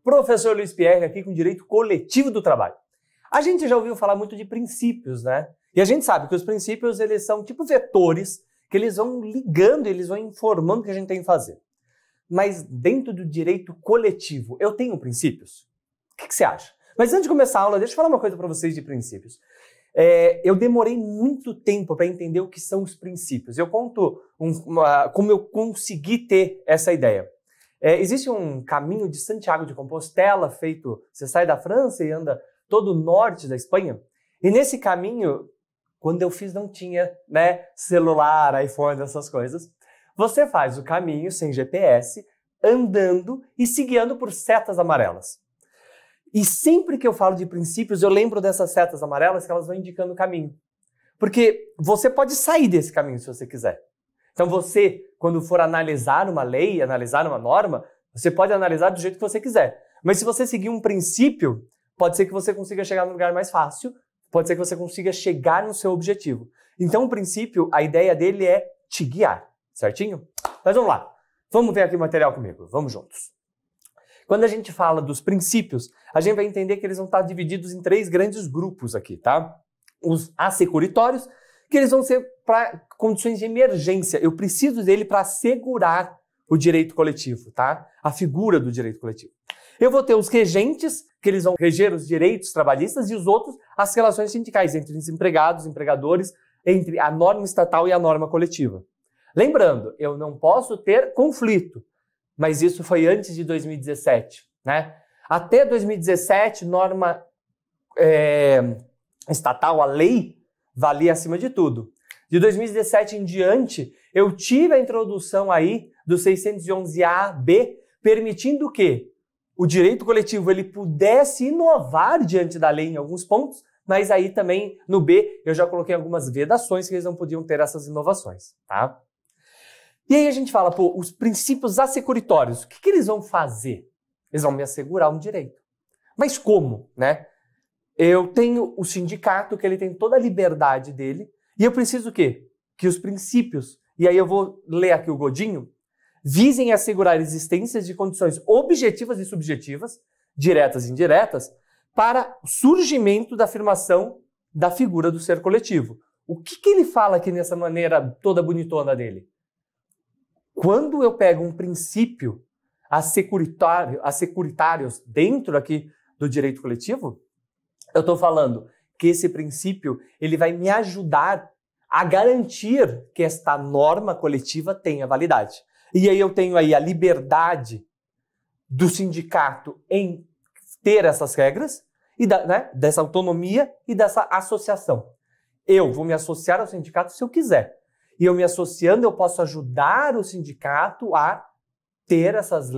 Professor Luiz Pierre aqui com Direito Coletivo do Trabalho. A gente já ouviu falar muito de princípios, né? E a gente sabe que os princípios, eles são tipo vetores, que eles vão ligando, eles vão informando o que a gente tem que fazer. Mas dentro do direito coletivo, eu tenho princípios? O que você acha? Mas antes de começar a aula, deixa eu falar uma coisa para vocês de princípios. Eu demorei muito tempo para entender o que são os princípios. Eu conto como eu consegui ter essa ideia. Existe um caminho de Santiago de Compostela feito, você sai da França e anda todo o norte da Espanha. E nesse caminho, quando eu fiz não tinha, né, celular, iPhone, essas coisas. Você faz o caminho sem GPS, andando e se guiando por setas amarelas. E sempre que eu falo de princípios, eu lembro dessas setas amarelas que elas vão indicando o caminho. Porque você pode sair desse caminho se você quiser. Então você, quando for analisar uma lei, analisar uma norma, você pode analisar do jeito que você quiser. Mas se você seguir um princípio, pode ser que você consiga chegar no lugar mais fácil, pode ser que você consiga chegar no seu objetivo. Então o princípio, a ideia dele é te guiar, certinho? Mas vamos lá, vamos ver aqui o material comigo, vamos juntos. Quando a gente fala dos princípios, a gente vai entender que eles vão estar divididos em 3 grandes grupos aqui, tá? Os assecuritórios, que eles vão ser para condições de emergência. Eu preciso dele para assegurar o direito coletivo, tá? A figura do direito coletivo. Eu vou ter os regentes, que eles vão reger os direitos trabalhistas, e os outros, as relações sindicais entre os empregados, empregadores, entre a norma estatal e a norma coletiva. Lembrando, eu não posso ter conflito. Mas isso foi antes de 2017, né? Até 2017, norma estatal, a lei, valia acima de tudo. De 2017 em diante, eu tive a introdução aí do 611A-B, permitindo que o direito coletivo ele pudesse inovar diante da lei em alguns pontos, mas aí também no B eu já coloquei algumas vedações que eles não podiam ter essas inovações, tá? E aí a gente fala, pô, os princípios assecuritórios, o que eles vão fazer? Eles vão me assegurar um direito. Mas como, né? Eu tenho o sindicato, que ele tem toda a liberdade dele, e eu preciso o quê? Que os princípios, e aí eu vou ler aqui o Godinho, visem assegurar a existência de condições objetivas e subjetivas, diretas e indiretas, para o surgimento da afirmação da figura do ser coletivo. O que ele fala aqui nessa maneira toda bonitona dele? Quando eu pego um princípio assecuritários dentro aqui do direito coletivo, eu estou falando que esse princípio ele vai me ajudar a garantir que esta norma coletiva tenha validade. E aí eu tenho aí a liberdade do sindicato em ter essas regras, e dessa autonomia e dessa associação. Eu vou me associar ao sindicato se eu quiser. E eu me associando, eu posso ajudar o sindicato a ter essas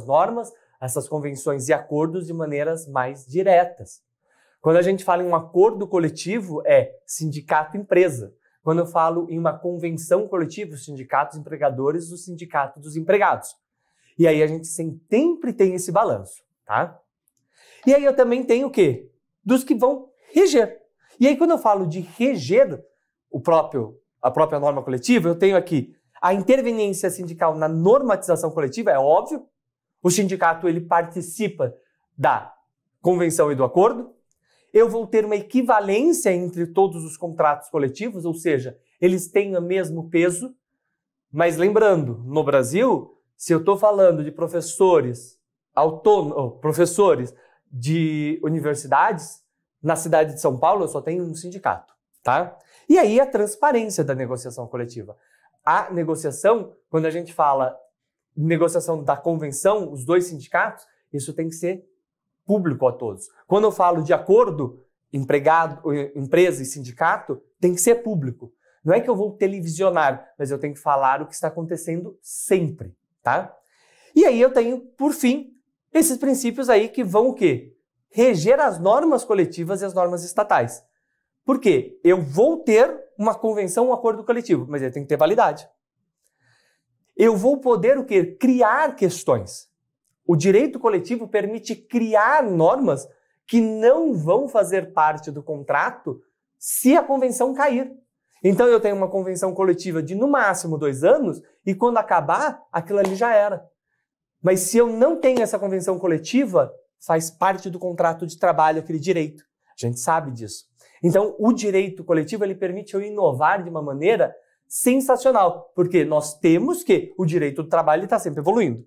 normas, essas convenções e acordos de maneiras mais diretas. Quando a gente fala em um acordo coletivo, é sindicato-empresa. Quando eu falo em uma convenção coletiva, os sindicatos empregadores, o sindicato dos empregados. E aí a gente sempre tem esse balanço, tá? E aí eu também tenho o quê? Dos que vão reger. E aí quando eu falo de reger a própria norma coletiva, eu tenho aqui a interveniência sindical na normatização coletiva, é óbvio. O sindicato ele participa da convenção e do acordo. Eu vou ter uma equivalência entre todos os contratos coletivos, ou seja, eles têm o mesmo peso. Mas lembrando, no Brasil, se eu estou falando de professores professores de universidades, na cidade de São Paulo eu só tenho um sindicato, tá? E aí a transparência da negociação coletiva. A negociação, quando a gente fala negociação da convenção, os 2 sindicatos, isso tem que ser público a todos. Quando eu falo de acordo, empresa e sindicato, tem que ser público. Não é que eu vou televisionar, mas eu tenho que falar o que está acontecendo sempre, tá? E aí eu tenho, por fim, esses princípios aí que vão o quê? Reger as normas coletivas e as normas estatais. Por quê? Eu vou ter uma convenção, um acordo coletivo, mas ele tem que ter validade. Eu vou poder o quê? Criar questões. O direito coletivo permite criar normas que não vão fazer parte do contrato se a convenção cair. Então eu tenho uma convenção coletiva de no máximo 2 anos e quando acabar, aquilo ali já era. Mas se eu não tenho essa convenção coletiva, faz parte do contrato de trabalho aquele direito. A gente sabe disso. Então, o direito coletivo ele permite eu inovar de uma maneira sensacional, porque nós temos que o direito do trabalho está sempre evoluindo.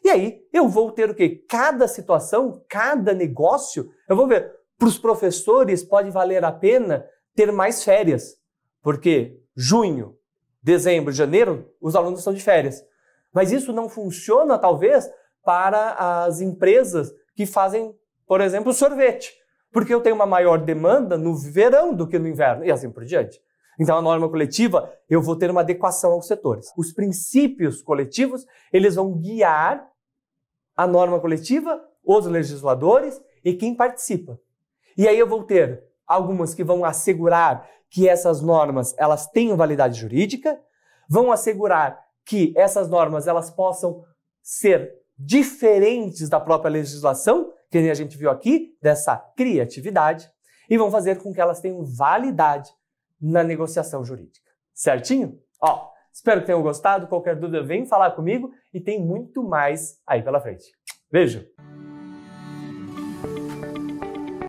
E aí, eu vou ter o quê? Cada situação, cada negócio, eu vou ver. Para os professores pode valer a pena ter mais férias, porque junho, dezembro, janeiro, os alunos estão de férias. Mas isso não funciona, talvez, para as empresas que fazem, por exemplo, sorvete, porque eu tenho uma maior demanda no verão do que no inverno, e assim por diante. Então, a norma coletiva, eu vou ter uma adequação aos setores. Os princípios coletivos, eles vão guiar a norma coletiva, os legisladores e quem participa. E aí eu vou ter algumas que vão assegurar que essas normas, elas tenham validade jurídica, vão assegurar que essas normas, elas possam ser diferentes da própria legislação, que a gente viu aqui, dessa criatividade, e vão fazer com que elas tenham validade na negociação jurídica. Certinho? Ó, espero que tenham gostado. Qualquer dúvida, vem falar comigo e tem muito mais aí pela frente. Beijo!